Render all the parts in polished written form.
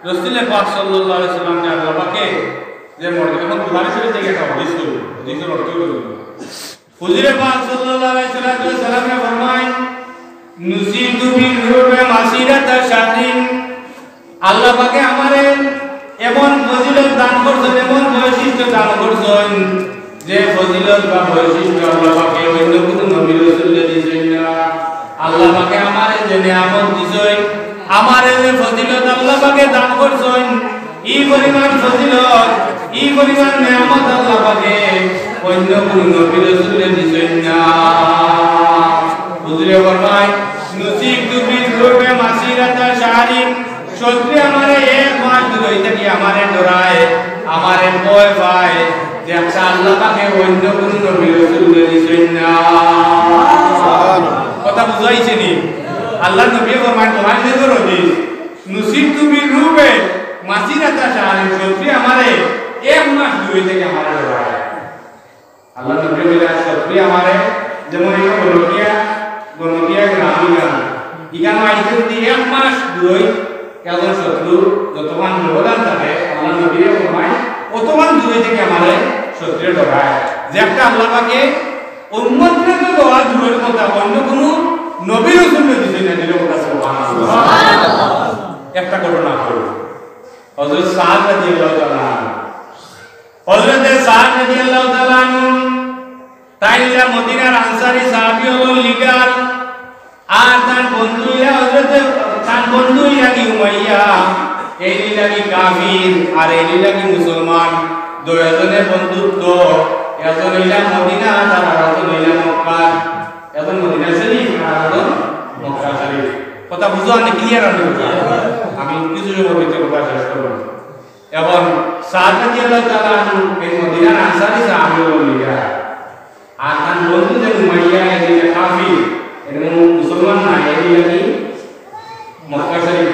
রাসূল পাক সাল্লাল্লাহু আলাইহি ওয়াসাল্লাম কে আল্লাহ পাকে যে মর্যাদা এখন বুখারী শরীফ থেকে একটা হাদিস হলো হাদিসের অর্থ হলো হুজুর পাক সাল্লাল্লাহু আলাইহি ওয়াসাল্লাম নে ফরমায় নুসিতু বিল রুবে মাসিরাতা শাহরিন আল্লাহ পাকে আমারে এমন ফজিলত দান করছেন এমন বৈশিষ্ট্য দান করছেন যে ফজিলত বা বৈশিষ্ট্য আল্লাহ পাকে অন্য কোনো নবী রাসূলকে দিয়েছেন না আল্লাহ পাকে আমারে যে নিয়ামত দিছেন আমারে যে ফজিলত আল্লাহ পাকে দান করছেন এই পরিমাণ ফজিলত এই পরিমাণ নিয়ামত আল্লাহ পাকে অন্য কোনো নবী রাসূলকে দিয়েছেন না হুজুরে ফরমায় নুসিতু বিল রুবে মাসিরাতা শাহরিন সত্যি আমারে এক মাস দূরে থেকে আমারে ডরায় আমারে ভয় পায় যে আল্লাহ পাকে অন্য কোনো নবী রাসূলকে দিয়েছেন না কথা বুঝাইছে নি আল্লাহ নবী ফরমান তোমাদের রদি নুসিতু বিল রুবে মাসিরাতা শাহরিন সত্যি আমারে এক মাস দূরে থেকে আমারে ডরায় আল্লাহ নবী বলেন সত্যি আমারে যেমন এই গণকিয়া গ্রামীণ ইগান আইছে যদি এক মাস দূরে একজন শত্রু যতক্ষণ ব্যবধান থাকে আল্লাহ নবী ফরমায় অতক্ষণ দূরে থেকে আমারে শত্রুর ডরায় যে একটা আল্লাহ পাকে উম্মতকে তো দোয়া দূরের কথা অন্য কোনো নবী রাসূলকে দিছেন না দিলে কথা সুবহানাল্লাহ একটা ঘটনা হলো হযরত সাদ রাদিয়াল্লাহু তাআলা হযরত সাদ রাদিয়াল্লাহু তাআলা তাইলা মদিনার আনসারী সাহাবী হলো লিডার আর তার বন্ধুরা হযরত তার বন্ধু লাগি উমাইয়া এই লাগি কাফির আর এই লাগি মুসলমান দুইজনের বন্ধুত্ব একজন হইলা মদিনা আর আরেকজন হইলা মক্কা একজন মদিনা শরীফ আর একজন মক্কা শরীফ কথা বুঝো না ক্লিয়ার আছে আমি কিছু সময় ভিতরে কথা শেষ করব এবং সাদ রাদিয়াল্লাহু তাআলা এই মদিনার আনসারী সাহাবী বলিয়া আর তার বন্ধু যে উমাইয়া এই কাফির এর মুসলমান না এই লাগি মক্কা শরীফ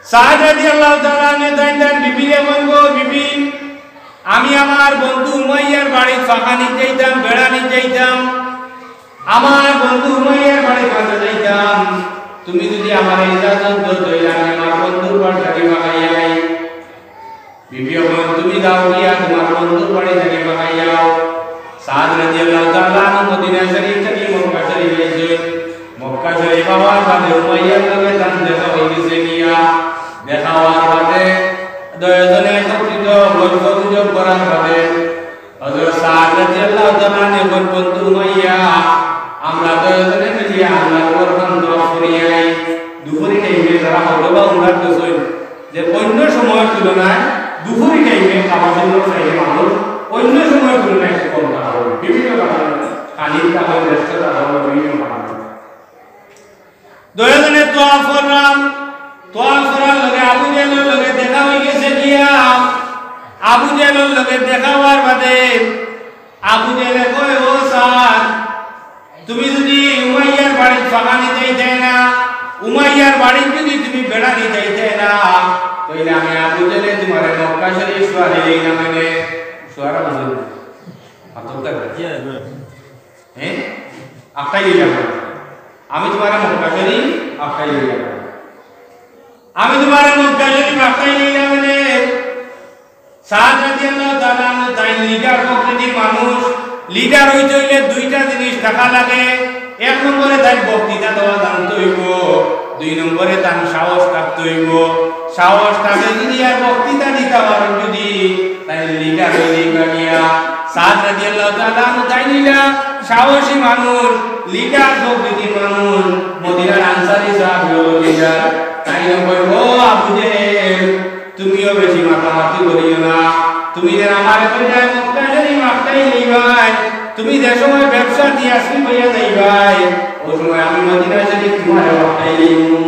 সাদ রাদিয়াল্লাহু তাআলা নে তাইন বিবিরে বলবো বিবি আমি আমার বন্ধু উমাইয়ার বাড়ি ফাঁকানি যাইতাম বেড়ানি যাইতাম আমার বন্ধু উমাইয়ার বাড়ি কাছে যাইতাম তুমি যদি আমার ইজাজত দাও আমি আমার বন্ধুর বাড়ি থেকে বাগাইয়াই বিবি বলেন তুমি যাও গিয়া তোমার বন্ধুর বাড়ি থেকে বাগাইয়াও সাদ রাদিয়াল্লাহু তাআলা মদিনা শরীফ থেকে মক্কা শরীফ গেছে মক্কা শরীফ আবার বাদে উমাইয়ার লগে তান দেখা হই গেছে গিয়া দেখা হওয়ার বাদে দুইজনে একত্রিত গল্প গুজব করার বাদে হযরত সাদ রাদিয়াল্লাহু তাআলা নে বন্ধু উমাইয়া আমরা দুইজনে মিলিয়া আল্লাহর কোরবান দোয়া করিয়াই দুপুরি টাইমে যারা হলো বা উমরা করেছেন যে অন্য সময়ের তুলনায় দুপুরি টাইমে খাবার জন্য চাইলে মানুষ অন্য সময়ের তুলনায় কম টাকা হবে বিভিন্ন কারণে কালির টাকা ব্যস্ততা হবে বিভিন্ন কারণে দুইজনে দোয়া করলাম দোয়া করার লগে আবু জাহেলের লগে দেখা হয়ে গেছে গিয়া আবু জাহেলের লগে দেখা হওয়ার বাদে আবু জাহেলে কয় ও সাদ তুমি যদি উমাইয়ার বাড়ি ফাঁকানি যাইতে না উমাইয়ার বাড়ি যদি তুমি বেড়ানি যাইতে না তাহলে আমি আবু জাহেলে তোমার মক্কা শরীফ সোয়ারে এই না মানে সোয়ারা বুঝুন আতঙ্ক হ্যাঁ আকাই যাব আমি তোমার মক্কা শরীফ আকাই যাব আমি তোমার মক্কা শরীফ আকাই না মানে সাদ রাদিয়াল্লাহু তাআলা তাই লিডার প্রকৃতির মানুষ লিডার হইতে হইলে দুইটা জিনিস থাকা লাগে এক নম্বরে তার বক্তৃতা দেওয়া জানতে হইব দুই নম্বরে তার সাহস থাকতে হইব সাহস থাকে যদি আর বক্তৃতা দিতে পারেন যদি তাই লিডার হইলে গিয়া সাদ রাদিয়াল্লাহু তাআলা তাই সাহসী মানুষ লিডার প্রকৃতির মানুষ মদিনার আনসারী সাহাবী হলো লিডার তাই কইবো আবু জাহেল তুমিও বেশি মাতামাতি করিও না তুমি যে আমার কইরায় মক্কা শরীফ আকাই লইবাই তুমি যে সময় ব্যবসা দিয়ে আসি হইয়া যাইবাই ওই সময় আমি মদিনা শরীফ তোমার আকাই লইমু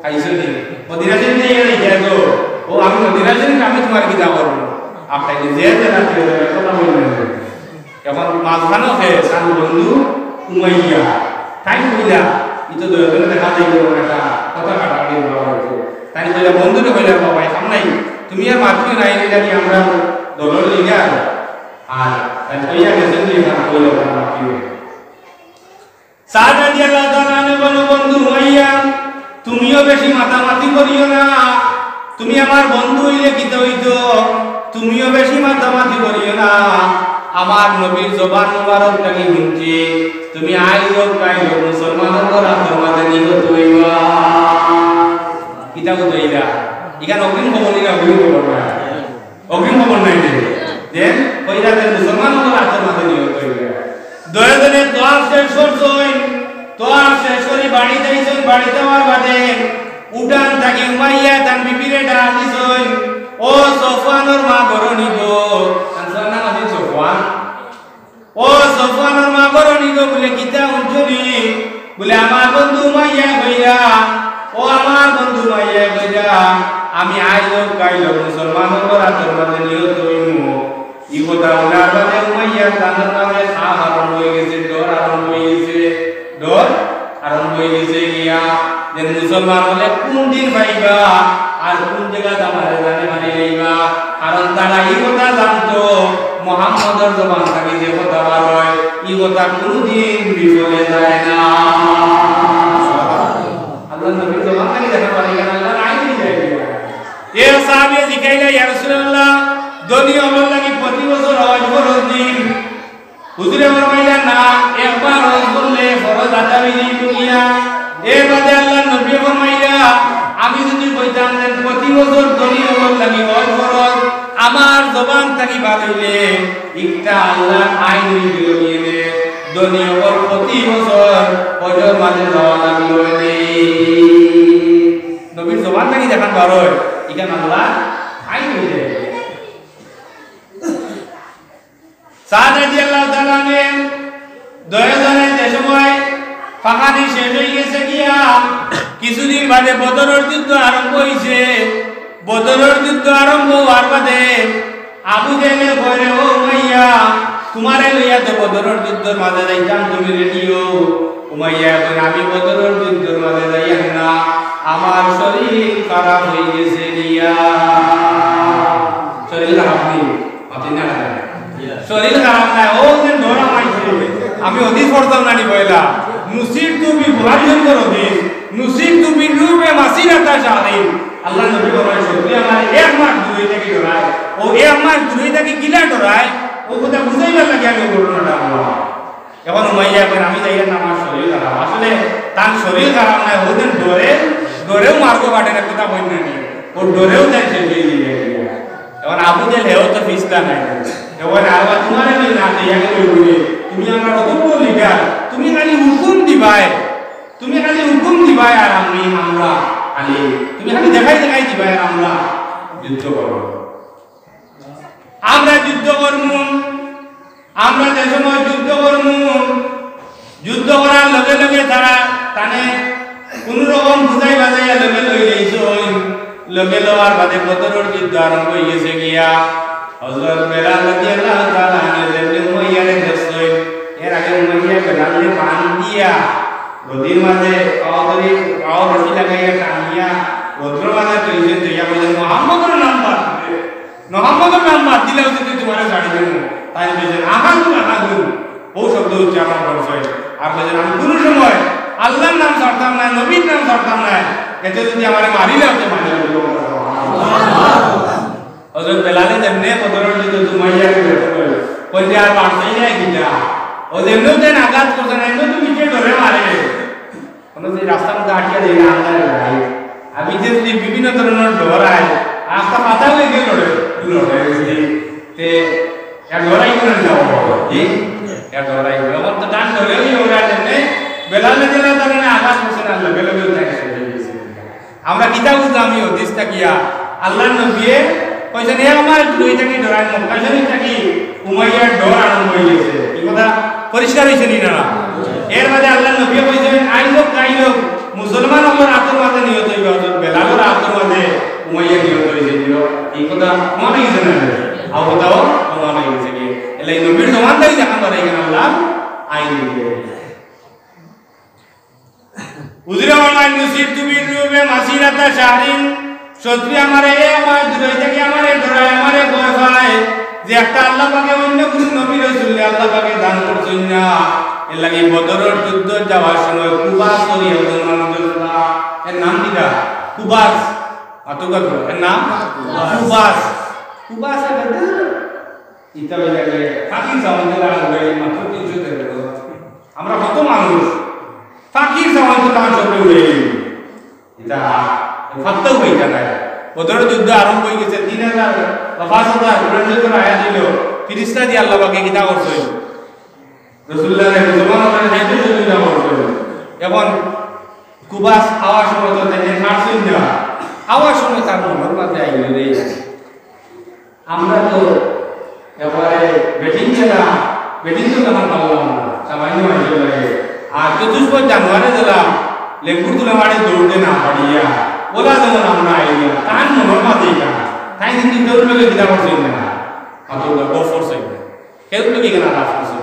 আইছো নি মদিনা শরীফ যাইয়া যাইতো ও আমি মদিনা শরীফ আমি তোমার কি দাও করব আকাই যে যে রাতে কথা বলবেন এখন মাঝখানে হে সান বন্ধু উমাইয়া তাই কইলা ইতো দুইজনে দেখা যাইলো একটা কথা কাটাকাটি হলো তাই কইলা বন্ধুরে কইলা বাবা সামনে তুমি আর মাতৃ নাই লাগি আমরা দলর লিডার আর তাই কইয়া গেছেন যে না কইলা মাতৃ সাদ রাদিয়াল্লাহু তাআলা বলো বন্ধু উমাইয়া তুমিও বেশি মাতামাতি করিও না তুমি আমার বন্ধু হইলে কিতে হইতো তুমিও বেশি মাতামাতি করিও না আমার নবীর জবান মুবারক লাগি শুনছি তুমি আইলো কাইলো মুসলমানদের রাতের মাঝে নিহত হইবা কিতা কইরা ইখান অগ্রিম খবর না অগ্রিম খবর নাই যে কইরা যে মুসলমানদের রাতের মাঝে নিহত হইবা দয়াজনে তোয়ার শেষ করছই তোয়ার শেষ করি বাড়ি যাইছই বাড়ি যাওয়ার বাদে উঠান থাকি উমাইয়া তান বিবিরে ডাক দিছই ও সফওয়ানের মা গরনি গো আনসার নাম আছে সফওয়ান ও সফওয়ানের মা গরনি গো বলে কিতা উঠছনি বলে আমার বন্ধু উমাইয়া কইরা ও আমার বন্ধু উমাইয়া কইরা আমি আইলো কাইলো মুসলমানদের রাতের মাঝে নিহত হইমু ই কথা ওনার বাদে উমাইয়া তানের নামে খাপ আরম্ভ হয়ে গেছে ডর আরম্ভ হয়ে গেছে ডর আরম্ভ হয়ে গেছে গিয়া যে মুসলমান হলে কোন দিন পাইবা আর কোন জায়গা আমারে জানে মানে লইবা কারণ তারা এই কথা জানতো মুহাম্মদের জবান থেকে যে কথা বার হয় এই কথা কোনদিন বিফলে যায় না আল্লাহর নবীর জবান থেকে দেখা পারে কেন আল্লাহর আইন যায় এ সাহাবী জিকাইলা ইয়া রাসূলুল্লাহ দুনিয়া আমার লাগি প্রতি বছর হজ ফরজ দিন হুজুরে ফরমাইলেন না একবার হজ করলে ফরজ আদা হয়ে গিয়া এর বাদে আল্লাহর নবী ফরমাইলা আমি যদি কইতাম যে প্রতি বছর দুনিয়া আমার লাগি হজ ফরজ আমার জবান থেকে বার হইলে একটা আল্লাহর আইন দিল নিয়ে দুনিয়া ওর প্রতি বছর হজের মাঝে যাওয়া লাগলো নবীর জবান থেকে দেখান বার হয় এখানে আল্লাহ আইন হয়ে যায় সাদ রাদিয়াল্লাহু তাআলা নে দয়াজনে যে সময় ফাঁকানি শেষ হয়ে গেছে গিয়া কিছুদিন বাদে বদরের যুদ্ধ আরম্ভ হইছে বদরের যুদ্ধ আরম্ভ হওয়ার বাদে আবু জেহেল কইরে ও উমাইয়া তোমারে লইয়া তো বদরের যুদ্ধের মাঝে যাইতাম তুমি রেডিও উমাইয়া কই আমি বদরের যুদ্ধের মাঝে যাইয়াম না আমার শরীর খারাপ হয়ে গেছে গিয়া শরীর খারাপ নেই আপনি না শরীর খারাপ নাই ও যে ধরা মাইছে আমি অধিক পড়তাম না নি কইলা নুসির তুমি বুহারির হদিস নুসির তুমি রূপে মাসিরাতা শাহিন আল্লাহ নবী বলেন সত্যি আমার এক মাস দূরে থেকে ডরায় ও এক মাস দূরে থেকে কিলা ডরায় ও কথা বুঝাইবার লাগে আমি ঘটনাটা আল্লাহ এখন উমাইয়া কই আমি যাই না আমার শরীর খারাপ আসলে তার শরীর খারাপ নাই ও দিন ডরেও মার্গ কাটে না কথা বই না ও ডরেও যায় সে দিয়ে এখন আবু জেহেল হেও তো ফিস্তা নাই এখন আল্লাহ তোমারে না দিয়া কইবি তুমি আমার অদম্য লিডার তুমি খালি হুকুম দিবাই আর আমরা খালি তুমি খালি দেখাই দিবাই আর আমরা যুদ্ধ করব আমরা যুদ্ধ করব আমরা যে সময় যুদ্ধ করার লগে লগে তারা টানে কোন রকম বুঝাই বাজাইয়া লগে লই লইছো লগে লওয়ার বাদে বদরের যুদ্ধ আরম্ভ হয়ে গেছে গিয়া হযরত বেলাল রাদিয়াল্লাহু তাআলা আনহু উমাইয়ারে দেখছেন এর আগে উমাইয়া বেলালকে পান দিয়া নদীর মাঝে পাও রশি লাগাইয়া টানিয়া রোদ্র মাঝে তুইছেন তুইয়া বলেন মুহাম্মদের নাম বাদ দিলে যদি তোমার ছাড়ি দেব তাই বলেন আহাদুন ও শব্দ উচ্চারণ করছে আর বলেন আমি কোন সময় আল্লাহর নাম ছাড়তাম না নবীর নাম ছাড়তাম না এতে যদি আমারে মারিলে হতে মারি হযরত বেলালে যেমনে বদরের যুদ্ধ উমাইয়া কই যে আর মারতেই না কিটা ও যেমনে দেন আঘাত করছে না এমনি তুমি কে ধরে মারে কোন যে রাস্তার মধ্যে আটকে দেয় না আল্লাহর ভাই আমি যে বিভিন্ন ধরনের ডরায় রাস্তা পাতা লেগে লড়ে তে এক লড়াই করে যাও জি এক লড়াই আমার তো ডান ধরেই ওরা যেমনে বেলালে জেলা তারা না আঘাত করছে না আল্লাহ বেলালে থাকে আমরা কিতাব বুঝলাম এই হাদিসটা কিয়া আল্লাহর নবী কইছে নে আমার দুই থেকে ডরাই মক্কা শরীফ থেকে উমাইয়ার ডর আরম্ভ হয়ে গেছে এই কথা পরিষ্কার হইছে নি না এর মাঝে আল্লাহর নবী কইছেন আইলো মুসলমান আমার আতর মাঝে নিহত হইবে হযরত বেলালের আতর মাঝে উমাইয়া নিহত হইছে দিও এই কথা মনে হইছে না আও কথাও মনে হইছে কি এলাই নবীর জমান তাই দেখান পারে কেন আল্লাহ আইন দিবে উজরে অনলাইন নসিব তুমি রূপে মাসিরাতা শাহরিন সত্যি আমারে আমার দূরে থেকে আমারে ধরায় আমারে ভয় পায় যে একটা আল্লাহ পাকে অন্য কোন নবী রাসূল আল্লাহ পাকে দান করছেন না এর লাগি বদরের যুদ্ধ যাওয়ার সময় কুবাস করি একজন মানুষ এর নাম কিটা কুবাস আতুকাত এর নাম কুবাস। কুবাস আছে ইতা লাগে ফাকির জামাতে লাগবে মাত্র 300 টাকা। আমরা কত মানুষ ফাকির জামাতে লাগবে উড়ে এটা ফাত্তা হই যায়। বদর যুদ্ধ আরম্ভ হয়ে গেছে 3000 বা 5000 কোরআনের আয়াত ছিল ফেরেশতা দিয়ে আল্লাহ পাকে কিতা করছে রাসূলুল্লাহর জমানায় হাইতে সুবিধা করছে। এখন কুবাস আওয়াজ মতো তাই ফারসিন না আওয়াজ শুনে তার মনের মাঝে আইলো রে আমরা তো এবারে বেটিং খেলা বেটিং তো আমার পারলাম না সামান্য আইলো লাগে। আর 24 জানুয়ারি দিলাম লেবুর তুলে মারি দৌড়তে না পারিয়া ওলা যেমন আমরা আইয়া তার মনের মাঝে তাই কিন্তু কেউ লোকে দিদা করছে না অত গফরছে কেউ লোকে কেনা রাফ করছে।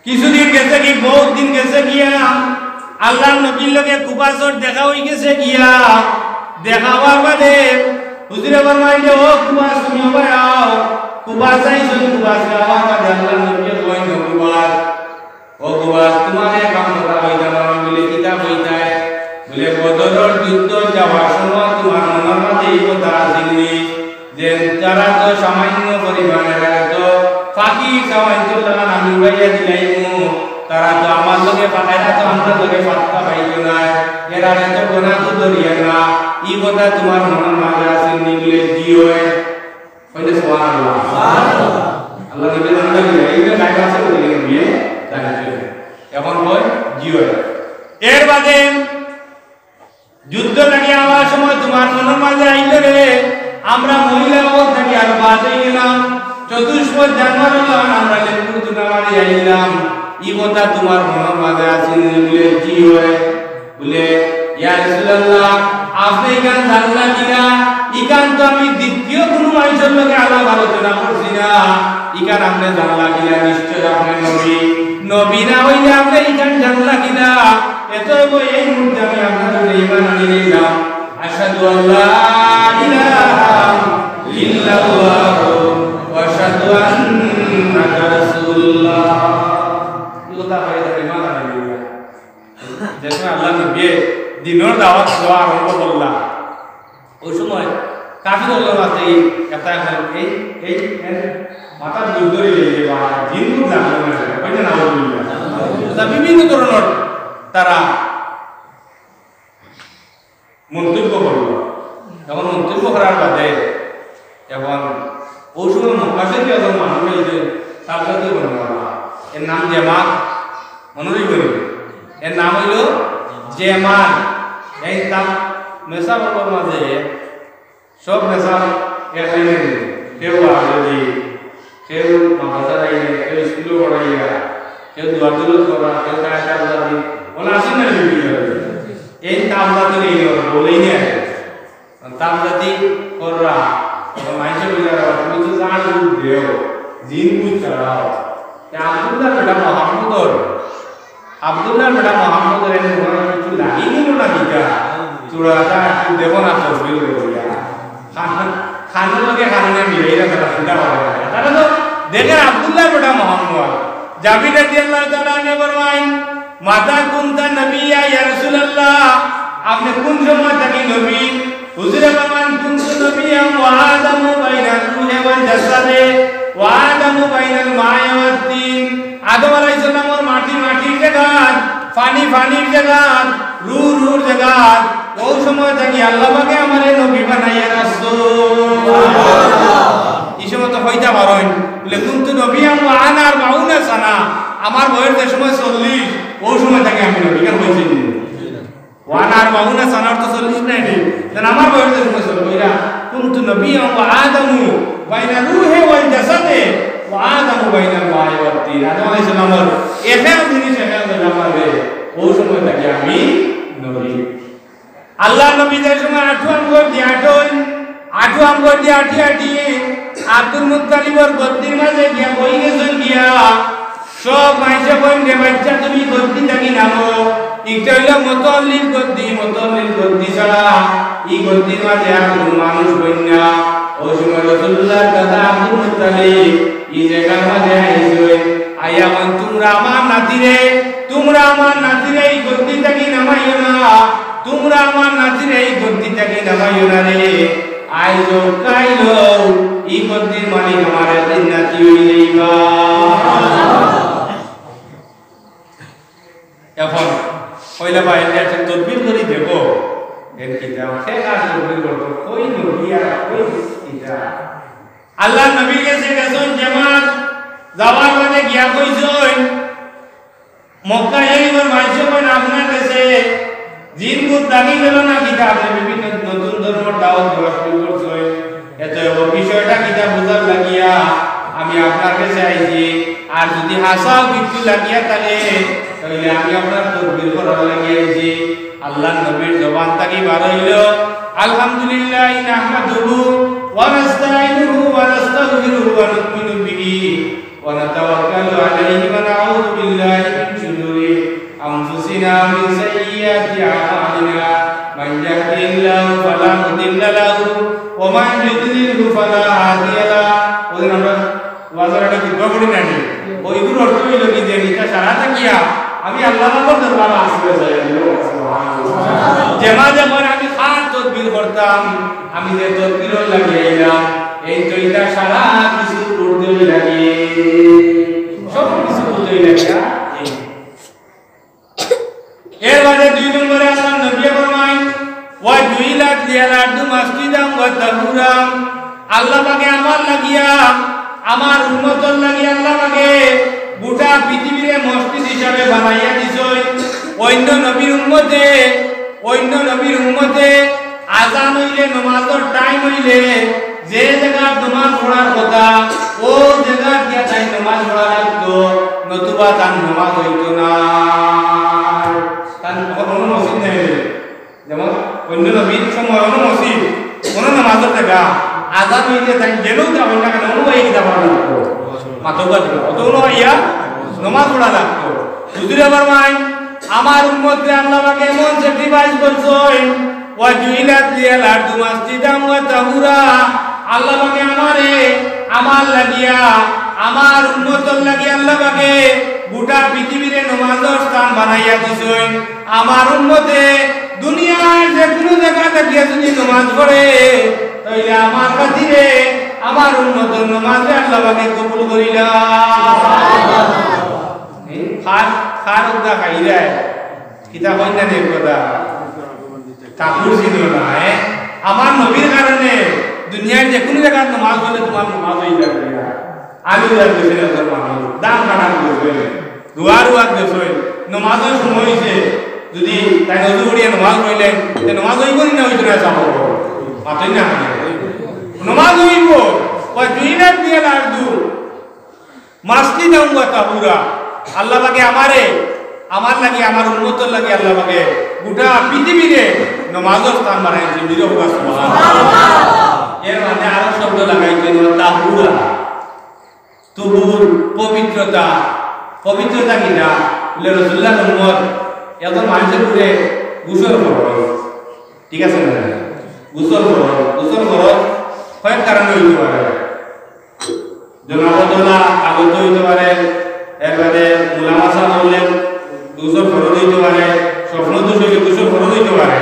কিছুদিন গেছে কি বহুত দিন গেছে গিয়া আল্লাহর নবীর লগে কুবাসর দেখা হই গেছে গিয়া দেখা হওয়ার বাদে হুজুরে ফরমাইলে ও কুবাস তুমি ওই আও কুবাস আইছো কুবাস হওয়ার বাদে আল্লাহর নবী কই কুবাস ও কুবাস তোমারে কাম করা হইতা না বলে কিতাব হইতায় বলে বদরের যুদ্ধ যাওয়ার সময় তোমার মনের মাঝে এই কথা আসেনি যে যারা তো সামান্য পরিমাণের তো ফাঁকি সামান্য আমি উড়াইয়া দিলাইমু তারা তো আমার লগে এরা তো আমরা লগে পাত্তা পাইতো না এরা তো গোনা তো ধরিয়া না এই কথা তোমার মনের মাঝে আসেনি বলে দিও কইলে সুবহানাল্লাহ আল্লাহ নবী জানলা দিলে এইটা লাইন আছে বলে বিয়ে জানতে এখন কই জিও এর বাদে যুদ্ধ লাগি আওয়ার সময় তোমার মনের মাঝে আইলো রে আমরা মহিলা বল থাকি আর বাদে গেলাম 24 জানুয়ারি আমরা লেবুর তুলে মারি আইলাম এই কথা তোমার মনের মাঝে আসেনি বলে কি হয় বলে ইয়া রাসূলুল্লাহ আপনি গান জানলা কিনা ইকান তো আমি দ্বিতীয় কোনো মানুষের লগে আলাপ আলোচনা করছি না ইকান আপনি জানলা কিনা নিশ্চয় আপনি নবী নবী না হইলে আপনি ইকান জানলা কিনা এতই এই মুহূর্তে আমি আপনাদের ঈমান আনি নিলাম আশহাদু আল্লা ইলাহা ইল্লাল্লাহ ওয়া আশহাদু আন্নাকা রাসূলুল্লাহ কথা হয়ে যাবে ঈমান আনি নিলাম। যখন আল্লাহ নবী দিনের দাওয়াত দেওয়া আরম্ভ করলা ওই সময় কাফির হলো আছে একটা এই এই মাথা দুর্দরি লেগে বা জিনগুলো জানলো না কইনা না বললা বিভিন্ন ধরনের তারা মন্তব্য করল। এখন মন্তব্য করার বাদে এখন ওই সময় মহাকাশে যে একজন মানুষ হয়েছে তার সাথে এর নাম জেমাত মনোযোগ করি এর নাম হইল জেমান। এই তার মেসাবর মাঝে সব মেসাব এখানে কেউ আসে কেউ মাদ্রাসা যাইলে কেউ স্কুলে পড়াইয়া কেউ দুয়ারদুলত করা কেউ কায়দা বুঝাবি ওলা আসেন না এই তামজাতি নেই বলেই নেই তামজাতি কররা মানুষের বুঝারা তুমি তো জান বুঝ দেও জিন বুঝ ছাড়াও আব্দুল্লাহ বেটা মোহাম্মদর এনে কিছু লাগিয়ে গেল না দিকা চূড়াটা একটু দেবো না তসবিল খানের লোকে খানে মিলে রাখা চিন্তা করে তারা তো দেখেন আব্দুল্লাহ বেটা মোহাম্মদ জাবির রাদিয়াল্লাহু তাআলা নে ফরমায় মাতা কুনতা নবিয়া ইয়া রাসূলুল্লাহ আপনি কোন সময় থেকে নবী হুজুরে ফরমান কুনতু নবিয়া ওয়া আদামু বাইনাল রূহি ওয়াল জাসাদে ওয়া আদামু বাইনাল মা'i ওয়াত তিন আদম আলাইহিস সালামের মাটির জায়গা পানির জায়গা রুর জায়গা ওই সময় থেকে আল্লাহ পাকে আমারে নবী বানাইয়া রাসূল সুবহানাল্লাহ এই সময় তো হইতা পারেন বলে কুনতু নবিয়া ওয়া আনা 40 সানা আমার বয়স যে সময় 40 ওই সময় থেকে আমি নবী কেন হইছি ওয়ানার বাহুনা সানার তো 40 নাই রে দেন আমার বয়স যে সময় 40 কইরা কুনতু নবিয়া ওয়া আদামু বাইনা রূহি ওয়াল জাসাদে ওয়া আদামু বাইনাল মা'i ওয়াত তিন আদম আলাইহিস সালামের এখানে জিনিস এখানে জামাবে ওই সময় থেকে আমি নবী আল্লাহ নবী যে সময় আঠু আমগর দিয়ে আঠি আব্দুল মুত্তালিবর গদ্দির মাঝে গিয়া বই গেছেন গিয়া সব মাইসে বইন রে বাচ্চা তুমি গদ্দি থাকি নামো এটা হইল মতল্লির গদ্দি ছাড়া এই গদ্দির মাঝে আর কোন মানুষ বইন না ওই সময় রাসূলুল্লাহর দাদা আব্দুল মুত্তালিব এই জায়গার মাঝে আইছে আইয়া মান তোমরা আমার নাতিরে এই গদ্দি থাকি নামাইও না তোমরা আমার নাতির এই গদ্দিটাকে নামাইও না রে আইলো কাইলো এই গদ্দির মালিক আমার একদিন নাতি হইলেইবা এখন কইলা ভাই একটা তদবির করি দেখো এর কিতাব খেলা তদবির করতো কই নবী আর কই কিতাব আল্লাহ নবীর কাছে গেছেন জামাত যাওয়ার পথে গিয়া কইছেন মক্কা এইবার মাইছে কোন আপনার কাছে জিন ভূত দাগি গেল না কিতাব আপনি বিভিন্ন নতুন ধর্মের দাওয়াত দেওয়া শুরু করছেন এত বিষয়টা কিতাব বুঝার লাগিয়া আমি আপনার কাছে আইছি আর যদি হাসাও কিছু লাগিয়া থাকে তাহলে আমি আপনার তদবির করার লাগিয়া আইছি আল্লাহ নবীর জবান থেকে বার হইল আলহামদুলিল্লাহ নাহমাদুহু ওয়া নাস্তাইনুহু ওয়া নাস্তাগফিরুহু ওয়া নু'মিনু বিহি ওয়া নাতাওয়াক্কালু আলাইহি ওয়া নাউযু বিল্লাহি মিন শুরুরি আনফুসিনা ওয়া মিন সাইয়্যাতি আ'মালিনা মান ইয়াহদিহিল্লাহু ফালা মুদিল্লা লাহু ওয়া মান ইউদ্লিলহু ফালা হাদিয়া লাহু ওদের আমরা ওয়াজারটা কি বড় না নি ওইগুলো অর্থ হইল কি যে এটা সারা থাকিয়া আমি আল্লাহর দরবারে আসবে যাই সুবহানাল্লাহ যেমা যখন আমি খান তদবির করতাম আমি যে তদবির লাগিয়েছিলাম এই তো এটা সারা কিছু উর্দু লাগিয়ে সব কিছু উর্দু লাগিয়া এর বাদে দুই নম্বরে আল্লাহ নবী ফরমায় ওয়া জুইলাত লিয়াল আরদু মাসজিদাম ওয়া তাহুরাম আল্লাহ পাকে আমার লাগিয়া আমার উম্মতর লাগিয়া আল্লাহ পাকে গোটা পৃথিবীরে মসজিদ হিসাবে বানাইয়া দিছই অন্য নবীর উম্মতে আযান হইলে নামাজের টাইম হইলে যে জায়গা নামাজ পড়ার কথা ও জায়গা গিয়া তাই নামাজ পড়া লাগতো নতুবা তার নামাজ হইতো না তার কোনো মসজিদ নেই যেমন অন্য নবীর সময় কোনো মসজিদ কোনো নামাজের জায়গা আযান হইলে তাই গেলেও যাবেন না কেন অনুযায়ী যাব লাগতো মাতবা দিল অত ইয়া নামাজ পড়া লাগতো হুজুর আমার মাই আমার উম্মতকে আল্লাহ পাক এমন স্যাক্রিফাইস করছেন ওয়া জুইলাত লিয়াল আরদু মাসজিদাম ওয়া তাহুরা আল্লাহ পাক আমারে আমার লাগিয়া আমার উম্মতর লাগিয়া আল্লাহ পাক গোটা পৃথিবীরে নামাজের স্থান বানাইয়া দিছেন আমার উম্মতে দুনিয়ার যে কোনো জায়গা থেকে যদি নামাজ পড়ে তাইলে আমার খাতিরে আমার উম্মতের নামাজে আল্লাহ পাক কবুল করিলা খার উদা খাইরা কিতাব হইনা নেই কথা ঠাকুর ছিল না আমার নবীর কারণে দুনিয়ার যে কোনো জায়গায় নামাজ পড়লে তোমার নামাজ হয়ে যাবে আমি উদার দেশে তোর মানুষ দাম কাটা করবে দুয়ার দেশে নামাজের সময় হয়েছে যদি তাই নজু করিয়া নামাজ পড়লেন নামাজ হইব না হইতো না চাপ মাতই না নামাজ হইব ওই দুইটা দিয়ে লাগদু মাসলি দাউঙ্গা তাহুরা আল্লাহ পাকে আমারে আমার লাগি আমার উম্মতর লাগি আল্লাহ পাকে গোটা পৃথিবীরে নামাজের স্থান বানাইছে নিরহুয়া সুবহানাল্লাহ এর মানে আরো শব্দ লাগাইছে তাহুরা তুহুর পবিত্রতা কিনা বলে রাসূলুল্লাহর উম্মত এত মানুষের উপরে গোসল ফরজ ঠিক আছে না গোসল ফরজ কয়েক কারণে হইতে পারে জনাবদলা আগত হইতে পারে এরপরে মুলামাসা করলে গোসল ফরজ হইতে পারে স্বপ্ন দোষ হইলে গোসল ফরজ হইতে পারে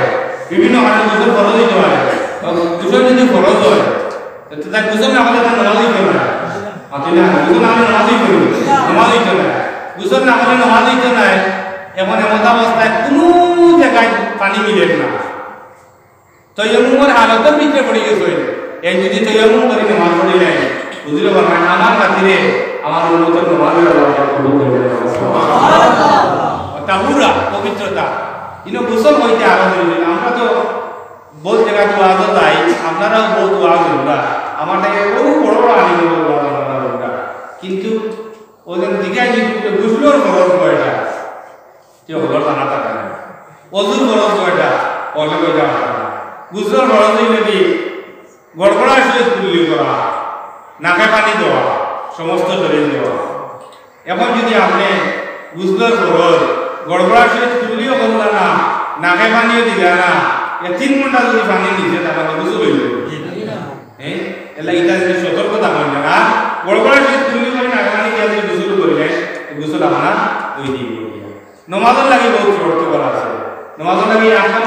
বিভিন্ন কারণে গোসল ফরজ হইতে পারে গোসল যদি ফরজ হয় তো তার গোসল না হলে তার নামাজ হইতে না মাতিনা গোসল না হলে নামাজ হইতে না গোসল না হলে নামাজ হইতে না এমন অবস্থায় কোনো জায়গায় পানি মিলে না তৈয়মুমের হালতের ভিতরে পড়ে গেছে এই যদি তৈয়মুম করে নামাজ পড়িলে বুঝলে পারবেন আমার খাতিরে আমার উন্মতের নামাজের আল্লাহ কবুল করে সুবহানাল্লাহ তাহুরা পবিত্রতা ইনো গোসল হইতে আরো হইল আমরা তো বহুত জায়গায় ওয়াজ যাই আপনারাও বহুত ওয়াজ হইবা আমার থেকে বহু বড় বড় আলিম ওয়াজ হইবা কিন্তু ওদের দিগাই যদি গোসলের খরচ কয়টা যে হলো জানা থাকে না ওজুর খরচ কয়টা বলে কই যাওয়া গোসলের খরচ হইলে কি গড়গড়া শুয়ে তুলি করা নাকে পানি দেওয়া সমস্ত শরীর দেওয়া এখন যদি আপনি গোসলের খরচ গড়গড়া শুয়ে তুলিও করলা না নাকে পানিও দিলা না 3 ঘন্টা যদি পানি নিচে তাহলে গোসল হইল হ্যাঁ এলা এটা যদি সতর্কতা হয় না গড়গড়া শুয়ে তুলি করে নাকে পানি দিয়ে যদি গোসল করিলে গোসল আপনার হয়ে দিব নামাজের লাগে বহুত শর্ত করা আছে নামাজের লাগে আহকাম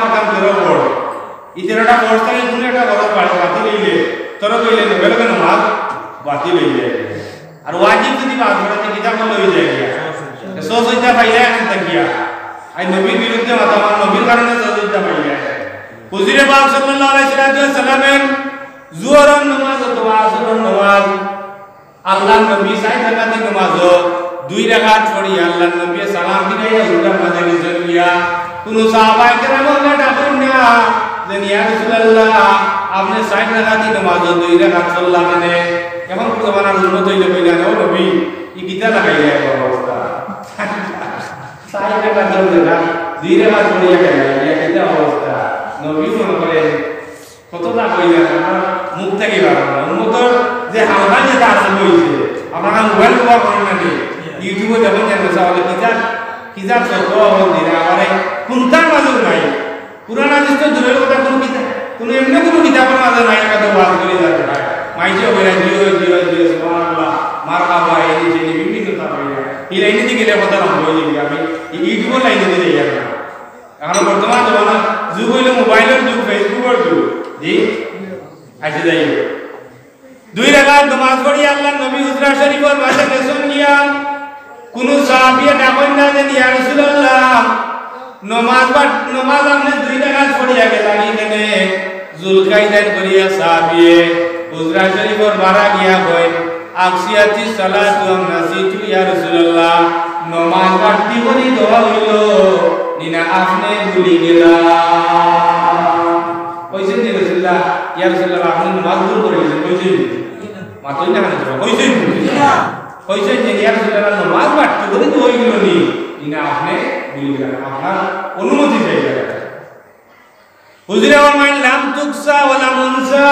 কোনো একটা কথা বাতিল হইলে তোরা কইলে বেলকে নামাজ বাতিল হয়ে যায় আর ওয়াজিব যদি বাদ পড়াতে কিতাব হয়ে যায় সহজতা পাইলে এখন থাকিয়া আই নবীর বিরুদ্ধে মাতামান নবীর কারণে সহজতা পাইলে হুজুরে পাক সাল্লাল্লাহু আলাইহি সাল্লামের জোহরের নামাজ অথবা আসরের নামাজ আল্লাহর নবী সাইদ রাকাতি নামাজ 2 রাকাত পড়ি আল্লাহর নবী সালাম ফিরাইয়া উল্টা মাঝে নিয়ে গিয়া কোন সাহাবায়ে কেরামকে ডাকুন না যে ইয়া রাসূলুল্লাহ আপনি সাইদ রাকাতি নামাজ 2 রাকাত পড়লা মানে কেমন করে বানার উন্নত হইলে কইলেন ও নবী ই গীতা লাগাইয়া অবস্থা সাইদ রাকাত না 2 রাকাত পড়িয়া গেল ইয়া গীতা অবস্থা নবী মনে করে কতটা কইলেন আমার মুখ থেকে বার না উন্নতর যে হালকা যেটা আছে কইছে আপনারা মোবাইল ব্যবহার করেন নাকি ইউটিউবে যখন জানেন তাহলে কিতাব সত্য দিলে আমারে কোনটার মাঝে নাই পুরানা হাদিস তো দূরের কথা কোনো এমনি কোনো কিতাবের মাঝে নাই একটা ওয়াজ করে যাবে মাইজে বলে জিও সুবহানাল্লাহ মারহাবা এই যে বিভিন্ন কথা বলে এই লাইনে দিকে গেলে কথা না বলে দিই আমি ইউটিউবে লাইনে দিয়ে যাই না এখন বর্তমান জমানা যুগ হইলো মোবাইলের যুগ ফেসবুকের যুগ জি আইছে যাই 2 রাকাত নামাজ পড়ি আল্লাহর নবী হুজরা শরীফের মাঝে গেছেন গিয়া কোন সাহাবীয়ে ডাকন না যে ইয়া রাসূলুল্লাহ নামাজ আপনি 2 রাকাত পড়িয়া গেলেন এখানে জুলকাইদান করিয়া সাহাবীয়ে হুজরা শরীফের বারা গিয়া কই আকসিয়াতি সালাতু নাসিতু ইয়া রাসূলুল্লাহ নামাজ বাড়তি করি দোয়া হইলো নিনা আপনি ভুলি গেলা কইছেন যে রাসূলুল্লাহ ইয়া রাসূলুল্লাহ আপনি নামাজ ভুল করে গেছেন কইছেন মাতই না জানো কইছেন না কইছেন যে ইয়া রাসূলুল্লাহ নামাজ বাড়তি করি তো হই গেল নি নিনা আপনি ভুলি গেলা আপনার অনুমতি চাই গেল হুজুরে ফরমাইন লাম তুকসা ওয়ালা মুনসা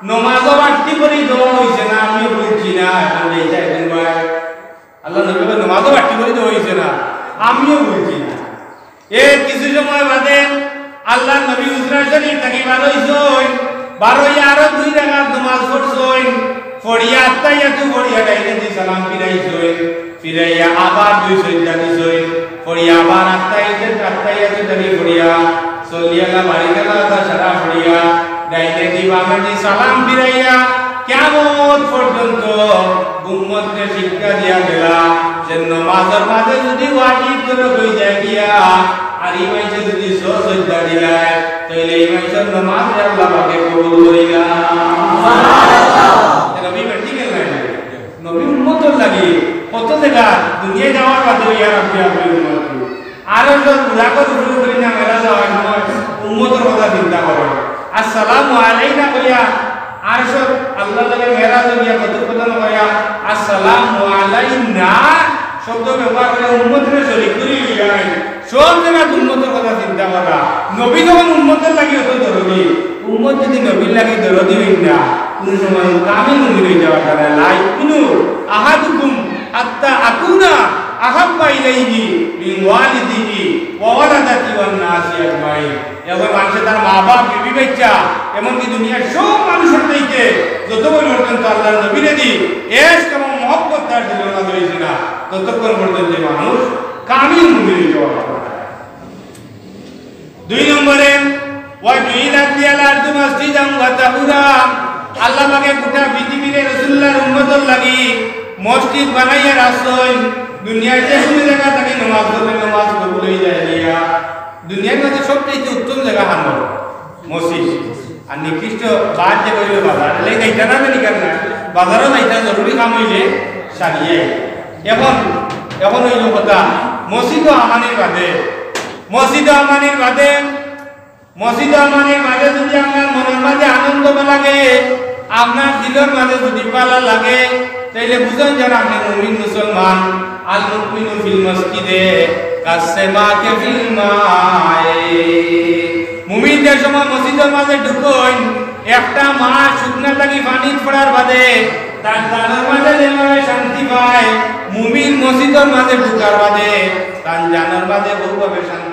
নামাজ বাড়তি করি দোয়া হইছে না আমি বুঝছি না এখন এইটা এখন ভাই আল্লাহ নবী বলেন নামাজ বাড়তি করি দোয়া হইছে না আমিও বুঝছি না এই কিছু সময় বাদে আল্লাহ নবী হুজরা শরীফ থেকে বার হইছেন বার হইয়া আরো 2 রাকাত নামাজ পড়ছেন পড়িয়া আত্তায়াতু পড়িয়া ডাইনে দি সালাম ফিরাইয়া আবার 2 সাজদা দিছেন পড়িয়া আবার আত্তায়াতু দাঁড়িয়ে পড়িয়া সল্লিয়াল্লাহু বারিকাল্লাহু তা সারা পড়িয়া ডাইনে দি বামে দি সালাম ফিরাইয়া কিয়ামত পর্যন্ত উম্মতকে শিক্ষা দিয়া গেলা যে নামাজের মাঝে যদি ওয়াজিব করে হই যায় গিয়া আর এই মাইছে যদি সজদা দিলায় তাইলে এই মাইছের নামাজ আল্লাহ পাকে কবুল করিলা সুবহানাল্লাহ নবী বেটি গেলেন নবী উম্মতর লাগি কত জায়গা দুনিয়া যাওয়ার বাদে ইয়া রাব্বি আপনি উম্মত আর তো লাখো শুরু করি না মেরা যাওয়ার সময় উম্মতর কথা চিন্তা করো আসসালামু আলাইনা কইয়া আর সব আল্লাহ লাগে মেরাজ গিয়া কত কথা কইয়া আসসালামু আলাইনা শব্দ ব্যবহার করে উম্মতের শরীক করি যায় সব জায়গা উম্মতের কথা চিন্তা করা নবী যখন উম্মতের লাগি হতো দরদি উম্মত যদি নবীর লাগি দরদি হই না কোন সময় কামিল মুমিন হয়ে যাওয়া কারণে লাই কুনু আহাদুকুম হাত্তা আকুনা আহাব্বা ইলাইহি মিন ওয়ালিদিহি ওয়া ওয়ালাদাতি ওয়ান নাসি আজমাইন এবার মানুষের তার মা বাপ বিবি বাচ্চা এমনকি দুনিয়ার সব মানুষের থেকে যত পর্যন্ত আল্লাহর নবীরে দি এস কেমন মহব্বত তার দিল না ধরেছে না ততক্ষণ পর্যন্ত মানুষ কামিল মুমিন হওয়া যায় 2 নম্বরে ওয়া জুইলাত লিয়াল আরদু মাসজিদান ওয়া তাহুরা আল্লাহ পাকে গোটা পৃথিবীর রাসূলুল্লাহর উম্মতের লাগি মসজিদ বানাইয়া রাখছেন দুনিয়ার যে কোনো জায়গা থেকে নামাজ পড়লে নামাজ কবুল হয়ে যায় গিয়া দুনিয়ার মধ্যে সবচেয়ে উত্তম জায়গা হানো মসজিদ আর নির্দিষ্ট বাদ যে কইল বাজার এলে যাইতা না জানি কেন বাজারও যাইতা জরুরি কাম হইলে সারিয়ে এখন হইল কথা মসজিদ আমানির বাদে যদি আপনার মনের মাঝে আনন্দ লাগে আপনার দিলের মাঝে যদি পালা লাগে তাইলে বুঝেন যেন আপনি মুমিন মুসলমান আল মুমিনু ফিল মসজিদে কাসমাকে ফিল মায়ে মুমিন যে সময় মসজিদের মাঝে ঢুকোন একটা মাছ শুকনা লাগি পানি পড়ার বাদে তার জানার মাঝে যেভাবে শান্তি পায় মুমিন মসজিদের মাঝে ঢুকার বাদে তার জানার মাঝে বহুভাবে শান্তি